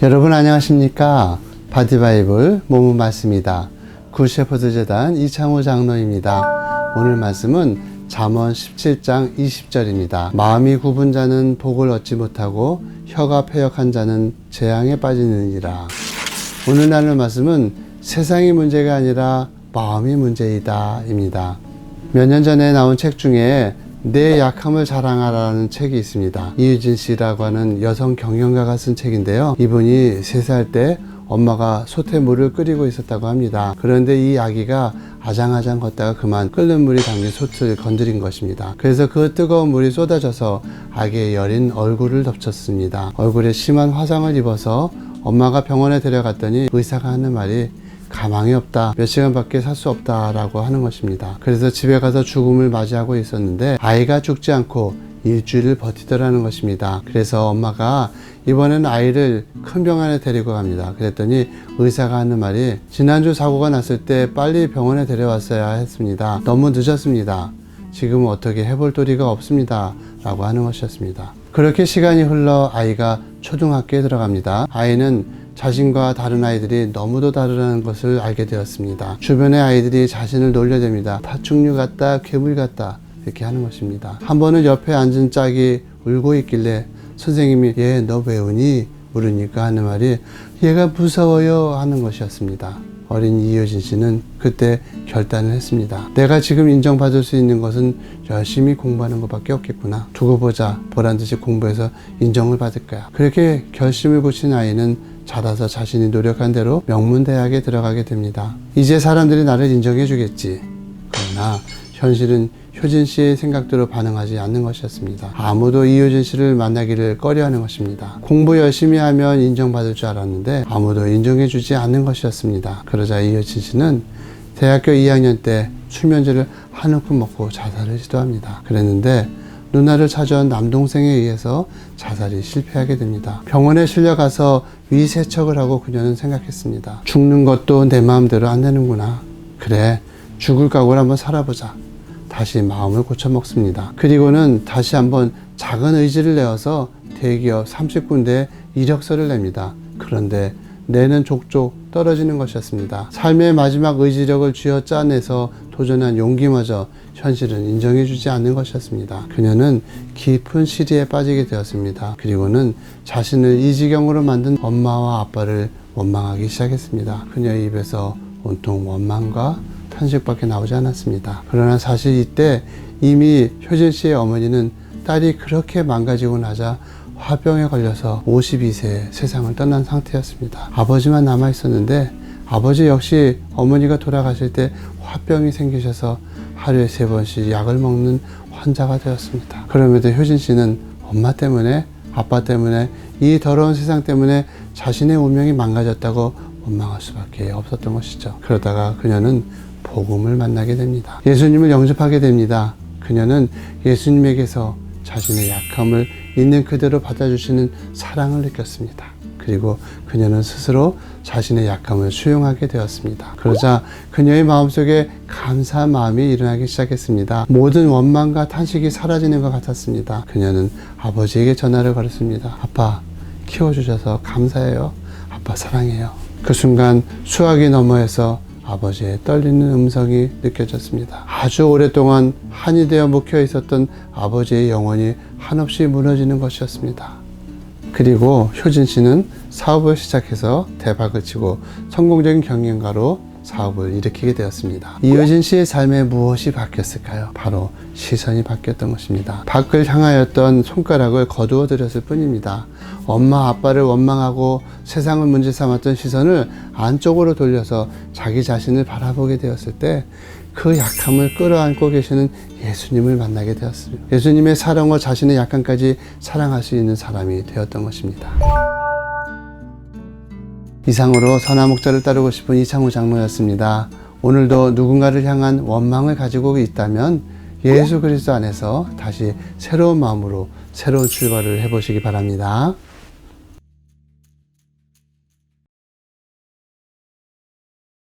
여러분 안녕하십니까? 바디바이블 몸은 말씀이다. 굿셰퍼드 재단 이창호 장로입니다. 오늘 말씀은 잠언 17장 20절입니다. 마음이 굽은 자는 복을 얻지 못하고 혀가 패역한 자는 재앙에 빠지느니라. 오늘 나눌 말씀은 세상이 문제가 아니라 마음이 문제이다 입니다. 몇 년 전에 나온 책 중에 내 약함을 자랑하라는 책이 있습니다. 이유진 씨라고 하는 여성 경영가가 쓴 책인데요. 이분이 3살 때 엄마가 솥에 물을 끓이고 있었다고 합니다. 그런데 이 아기가 아장아장 걷다가 그만 끓는 물이 담긴 솥을 건드린 것입니다. 그래서 그 뜨거운 물이 쏟아져서 아기의 여린 얼굴을 덮쳤습니다. 얼굴에 심한 화상을 입어서 엄마가 병원에 데려갔더니 의사가 하는 말이 가망이 없다. 몇 시간밖에 살 수 없다라고 하는 것입니다. 그래서 집에 가서 죽음을 맞이하고 있었는데 아이가 죽지 않고 일주일을 버티더라는 것입니다. 그래서 엄마가 이번에는 아이를 큰 병원에 데리고 갑니다. 그랬더니 의사가 하는 말이 지난주 사고가 났을 때 빨리 병원에 데려왔어야 했습니다. 너무 늦었습니다. 지금은 어떻게 해볼 도리가 없습니다. 라고 하는 것이었습니다. 그렇게 시간이 흘러 아이가 초등학교에 들어갑니다. 아이는 자신과 다른 아이들이 너무도 다르다는 것을 알게 되었습니다. 주변의 아이들이 자신을 놀려댑니다. 파충류 같다, 괴물 같다 이렇게 하는 것입니다. 한 번은 옆에 앉은 짝이 울고 있길래 선생님이 얘 너 왜 우니? 물으니까 하는 말이 얘가 무서워요 하는 것이었습니다. 어린 이효진 씨는 그때 결단을 했습니다. 내가 지금 인정받을 수 있는 것은 열심히 공부하는 것밖에 없겠구나. 두고 보자. 보란듯이 공부해서 인정을 받을 거야. 그렇게 결심을 굳힌 아이는 자라서 자신이 노력한 대로 명문대학에 들어가게 됩니다. 이제 사람들이 나를 인정해 주겠지. 그러나 현실은 효진 씨의 생각대로 반응하지 않는 것이었습니다. 아무도 이효진 씨를 만나기를 꺼려하는 것입니다. 공부 열심히 하면 인정받을 줄 알았는데 아무도 인정해 주지 않는 것이었습니다. 그러자 이효진 씨는 대학교 2학년 때 수면제를 한 움큼 먹고 자살을 시도합니다. 그랬는데 누나를 찾아온 남동생에 의해서 자살이 실패하게 됩니다. 병원에 실려가서 위세척을 하고 그녀는 생각했습니다. 죽는 것도 내 마음대로 안 되는구나. 그래, 죽을 각오를 한번 살아보자. 다시 마음을 고쳐먹습니다. 그리고는 다시 한번 작은 의지를 내어서 대기업 30군데에 이력서를 냅니다. 그런데 내는 족족 떨어지는 것이었습니다. 삶의 마지막 의지력을 쥐어짜내서 도전한 용기마저 현실은 인정해주지 않는 것이었습니다. 그녀는 깊은 시리에 빠지게 되었습니다. 그리고는 자신을 이 지경으로 만든 엄마와 아빠를 원망하기 시작했습니다. 그녀의 입에서 온통 원망과 탄식밖에 나오지 않았습니다. 그러나 사실 이때 이미 효진 씨의 어머니는 딸이 그렇게 망가지고 나자 화병에 걸려서 52세에 세상을 떠난 상태였습니다. 아버지만 남아 있었는데 아버지 역시 어머니가 돌아가실 때 화병이 생기셔서 하루에 3번씩 약을 먹는 환자가 되었습니다. 그럼에도 효진 씨는 엄마 때문에 아빠 때문에 이 더러운 세상 때문에 자신의 운명이 망가졌다고 원망할 수밖에 없었던 것이죠. 그러다가 그녀는 복음을 만나게 됩니다. 예수님을 영접하게 됩니다. 그녀는 예수님에게서 자신의 약함을 있는 그대로 받아주시는 사랑을 느꼈습니다. 그리고 그녀는 스스로 자신의 약함을 수용하게 되었습니다. 그러자 그녀의 마음속에 감사한 마음이 일어나기 시작했습니다. 모든 원망과 탄식이 사라지는 것 같았습니다. 그녀는 아버지에게 전화를 걸었습니다. 아빠, 키워주셔서 감사해요. 아빠 사랑해요. 그 순간 수화기 너머에서 아버지의 떨리는 음성이 느껴졌습니다. 아주 오랫동안 한이 되어 묵혀 있었던 아버지의 영혼이 한없이 무너지는 것이었습니다. 그리고 효진 씨는 사업을 시작해서 대박을 치고 성공적인 경영가로 사업을 일으키게 되었습니다. 이효진 씨의 삶에 무엇이 바뀌었을까요? 바로 시선이 바뀌었던 것입니다. 밖을 향하였던 손가락을 거두어 들였을 뿐입니다. 엄마 아빠를 원망하고 세상을 문제 삼았던 시선을 안쪽으로 돌려서 자기 자신을 바라보게 되었을 때 그 약함을 끌어안고 계시는 예수님을 만나게 되었습니다. 예수님의 사랑과 자신의 약함까지 사랑할 수 있는 사람이 되었던 것입니다. 이상으로 선한 목자를 따르고 싶은 이창호 장로였습니다. 오늘도 누군가를 향한 원망을 가지고 있다면 예수 그리스도 안에서 다시 새로운 마음으로 새로운 출발을 해보시기 바랍니다.